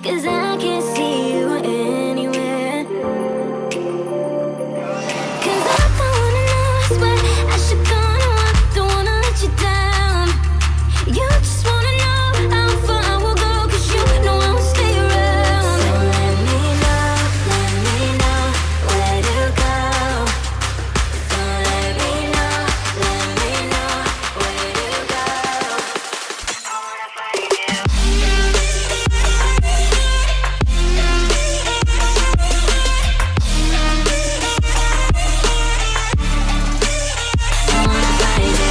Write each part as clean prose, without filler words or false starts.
'cause I can't see you anywhere. 'Cause I don't wanna know what I should gonna want, don't wanna let you down. You just wanna know how far I will go, 'cause you know I will stay around. So let me know where to go. So let me know where to go. I wanna find you. I wanna find you.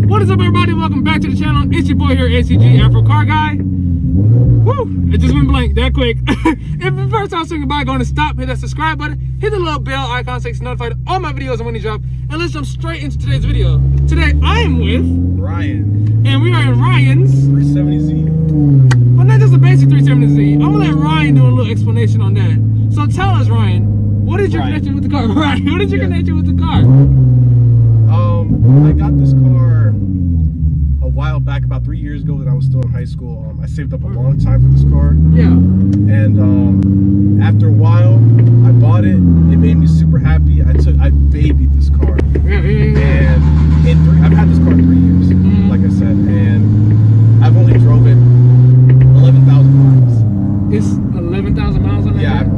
What is up, everybody? Welcome back to the channel. It's your boy here, ACG Afro Car Guy. Woo! It just went blank that quick. If the first time saying goodbye, go to stop, hit that subscribe button, hit the little bell icon so you get notified of all my videos and when they drop. And let's jump straight into today's video. Today I am with Ryan, and we are in Ryan's, 370Z. but not just a basic 370Z. I'm gonna let Ryan do a little explanation on that. So tell us, Ryan, what is your connection with the car? Ryan, what is your connection with the car? I got this car a while back, about 3 years ago, when I was still in high school. I saved up a long time for this car. Yeah. And after a while, I bought it. It made me super happy. I babied this car. Yeah. And I've had this car 3 years, like I said, and I've only drove it 11,000 miles. It's 11,000 miles on that Yeah. car?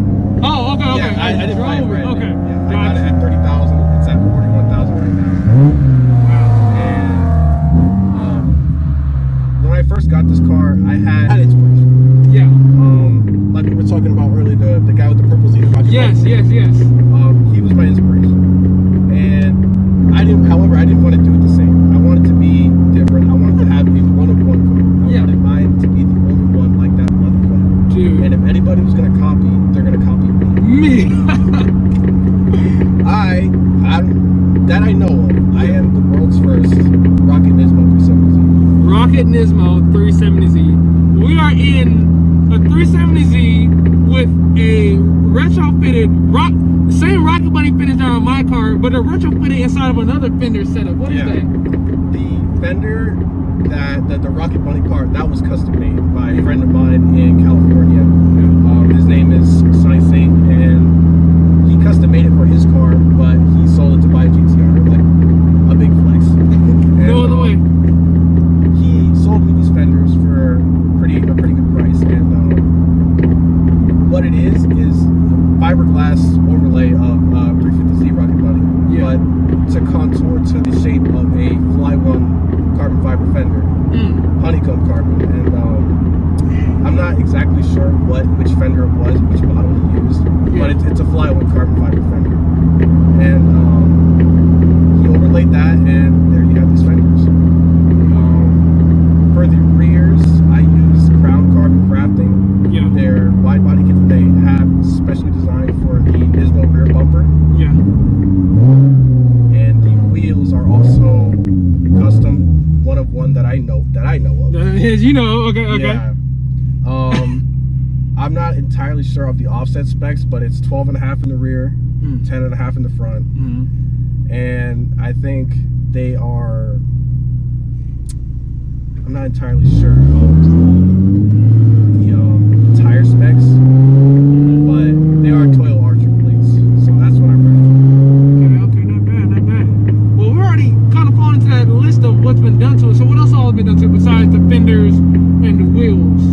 Oh, okay. Yeah, I didn't buy it drove brand new. Okay. Yeah, I got it at 30,000. It's at 41,000 right now. And when I first got this car, I had inspiration. Yeah. Like we were talking about earlier, the guy with the purple Zeta Rocket. Yes. He was my inspiration. And however, I didn't want to do it the same. I wanted to be different. I wanted to have a one-of-one car. I wanted mine to be the only one like that other car. Dude. And if anybody was going to copy, they're going to copy me. That I know of, I am the world's first Rocket Nismo 370Z. Rocket Nismo 370Z. We are in a 370Z with a retrofitted same Rocket Bunny finish down on my car, but a retrofitted inside of another fender setup. What is that? The fender the Rocket Bunny part, that was custom made by a friend of mine in California. His name is Sai Singh, and he custom made it for his car, but he sold it to buy a GTR, like a big flex. And, No other way. He sold me these fenders for a pretty good price, and what it is fiberglass overlay of 350Z Rocket Bunny, but to contour to the shape of a Fly One carbon fiber fender, honeycomb carbon, and I'm not exactly sure which fender it was, which model he used, but it's a Fly One carbon fiber fender, and he overlaid that, and there you have these fenders. For the rears, I use Crown Carbon Crafting. Their wide body kit that they have specially designed for the Nismo rear bumper. And the wheels are also custom, one of one that I know of. Okay. Yeah. I'm not entirely sure of the offset specs, but it's 12.5 in the rear, 10.5 in the front, and I think they are. I'm not entirely sure of the tire specs, but they are Toyo Archer plates, so that's what I'm running. Okay, not bad. Well, we're already kind of falling into that list of what's been done to it. So what else all has been done to it besides the fenders and the wheels?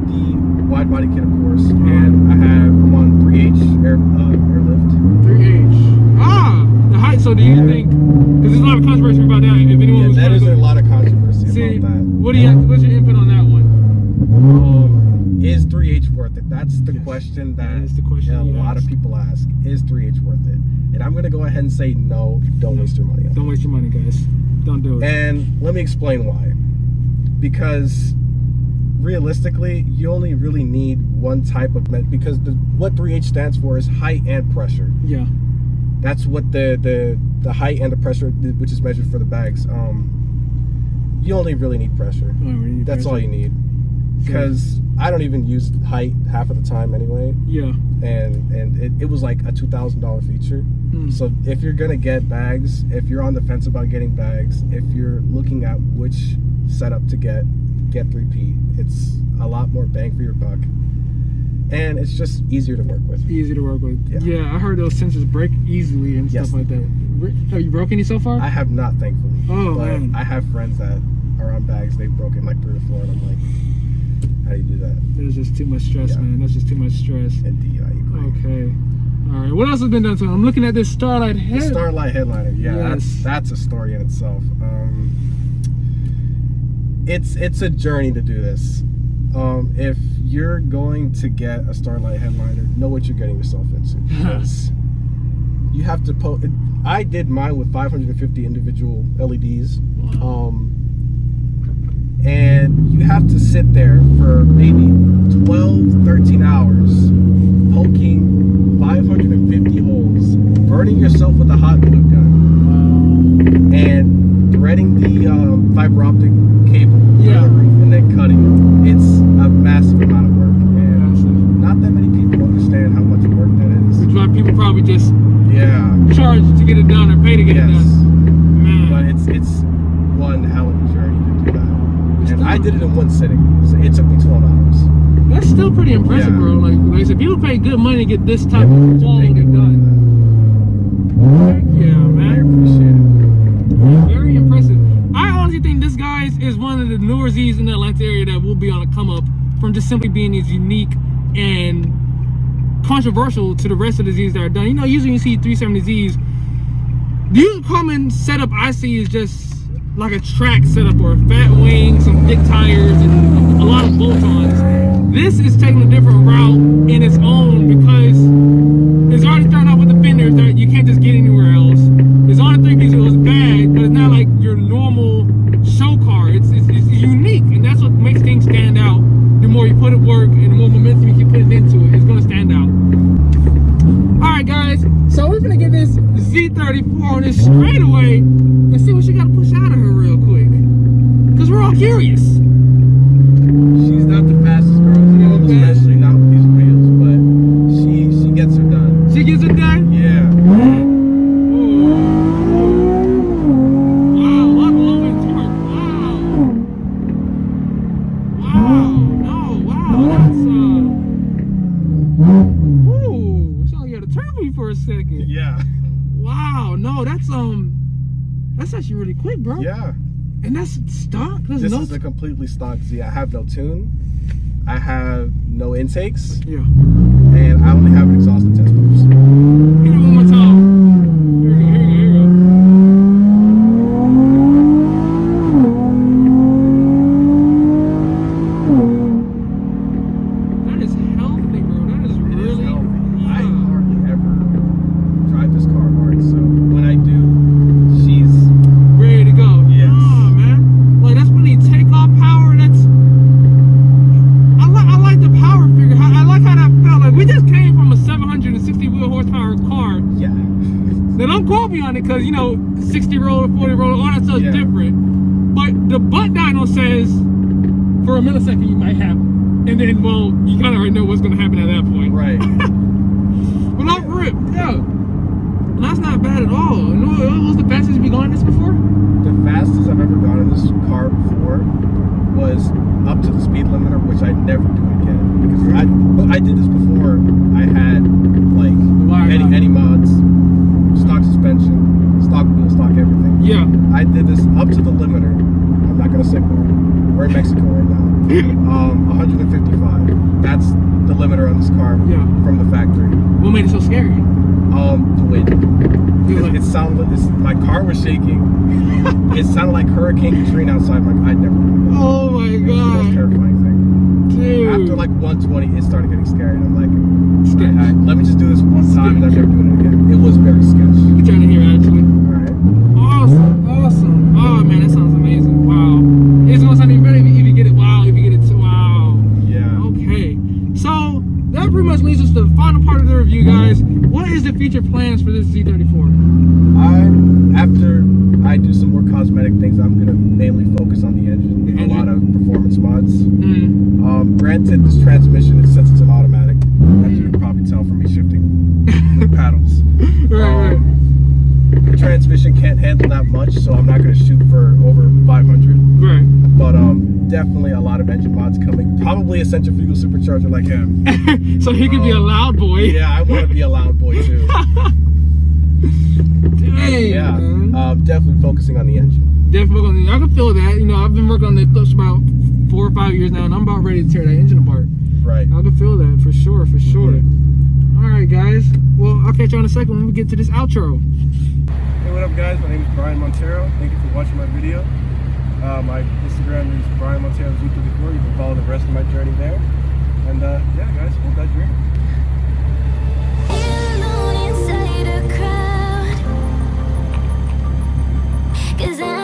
The wide body kit, of course, and I'm on 3H airlift. 3H. The height. So do you think? Because there's a lot of controversy about that. If anyone was that is a lot of controversy about that. What's your input on that one? Is 3H worth it? That's the question that a lot of people ask. Is 3H worth it? And I'm gonna go ahead and say no. Don't waste your money on it. Don't waste your money, guys. Don't do it. And let me explain why. Because realistically, you only really need one type of because what 3H stands for is height and pressure. Yeah. That's what the height and the pressure, which is measured for the bags. You only really need pressure. That's all you need. Because I don't even use height half of the time anyway. Yeah. And it was like a $2,000 feature. So if you're gonna get bags, if you're on the fence about getting bags, if you're looking at which setup to get 3P. It's a lot more bang for your buck. And it's just easier to work with. Easy to work with. Yeah. Yeah, I heard those sensors break easily and stuff like that. Have you broke any so far? I have not, thankfully. Oh, but man. I have friends that are on bags. They've broken like 3 or 4, and I'm like, how do you do that? There's just too much stress, Yeah. man. That's just too much stress. Indeed, I agree. Okay. All right. What else has been done to it? I'm looking at this Starlight head. The Starlight headliner. Yeah, Yes. that's a story in itself. It's a journey to do this. If you're going to get a Starlight headliner, know what you're getting yourself into. Because you have to I did mine with 550 individual LEDs. And you have to sit there for maybe 12, 13 hours poking 550 holes, burning yourself with a hot glue gun, and threading the fiber optic cable Yeah. on the roof, and then cutting it. It's a massive amount of work, and not that many people understand how much work that is. Which is why people probably just charge to get it done or pay to get it done. Man. But it's one hell of a journey to do that. And I did it in one sitting, so it took me 12 hours. That's still pretty impressive, Yeah. bro. Like I said, people pay good money to get this type of quality done. Yeah, I man. appreciate it. Very impressive. I honestly think this, guys, is one of the newer Z's in the Atlanta area that will be on a come up from just simply being as unique and controversial to the rest of the Z's that are done. You know, usually you see 370Zs. The usual common setup I see is just like a track setup or a fat wing, some big tires, and a lot of bolt-ons. This is taking a different route in its own because it's already starting off with the fenders that you can't just get anywhere else. It's on a 3P, so it's bad, but it's not like your normal show car. It's unique, and that's what makes things stand out. The more you put it work and the more momentum you keep putting into it, it's gonna stand out. Alright guys, so we're gonna get this Z34 on this straightaway and see what she gotta push out of her real quick. Cause we're all curious. She's not the fastest girl in the world, especially not with these wheels, but she gets her done. She gets it done? Yeah. Wow, what low in torque. Wow. No, wow, that's ooh, so you had to turn me for a second. Yeah. Wow, no, that's actually really quick, bro. Yeah. And that's stock? This is a completely stock Z. I have no tune. I have no intakes. Yeah. And I only have an exhaust and test pipes. Hit it one more time. Here we go, here we go, here we go. That is healthy, bro. That is really healthy. yeah. I hardly ever drive this car hard, so when I do, she's Ready to go. Yes. Oh, man. Like, that's when you take off power. I like the power figure. I like how that felt. Like, we just came from a 760 wheel horsepower car. yeah. Now, don't quote me on it because, you know, 60 roller, 40 roller, all that stuff's Yeah. different. But the butt dyno says for a millisecond you might have it. And then, well, you kind of already know what's going to happen at that point. Right. But off rip, yeah. That's not bad at all. You know, what was the fastest you've gone in this before? The fastest I've ever gone in this car before was up to the speed limiter, which I'd never do again because I did this before. I had like any mods, stock suspension, stock wheel, stock everything. Yeah. I did this up to the limiter. I'm not gonna say where. We're in Mexico right now. 155. That's the limiter on this car from the factory. What made it so scary? The wind. It sounded. My car was shaking. It sounded like Hurricane Katrina outside. I'd never. Oh my It was the most god, terrifying thing. dude. After like 120, it started getting scary. And I'm like, Sketch. all right, let me just do this one time, and I'm never doing it again. It was very sketch. You can turn it here actually. All right. Awesome. Oh man, that sounds amazing. Wow. It's gonna sound even better if you get it. Wow, if you get it to wow. Yeah. Okay. So that pretty much leads us to the final part of the review, guys. What is the future plans for this Z34? After I do some more cosmetic things, I'm gonna mainly focus on the engine. A lot of performance mods. Granted, this transmission, since it's an automatic, as you can probably tell from me shifting the paddles. Right. The transmission can't handle that much, so I'm not gonna shoot for over 500. Right. But definitely a lot of engine mods coming. Probably a centrifugal supercharger like him. So he could be a loud boy. Yeah, I want to be a loud boy too. Dang, Yeah, man. definitely focusing on the engine. Definitely, I can feel that. You know, I've been working on the clips about 4 or 5 years now, and I'm about ready to tear that engine apart. Right. I can feel that for sure, for sure. All right, guys. Well, I'll catch you in a second when we get to this outro. Hey, what up, guys? My name is Brian Montero. Thank you for watching my video. My Instagram is Brian Montero Z34. You can follow the rest of my journey there. And yeah, guys, hope that you're Alone inside a crowd, 'cause I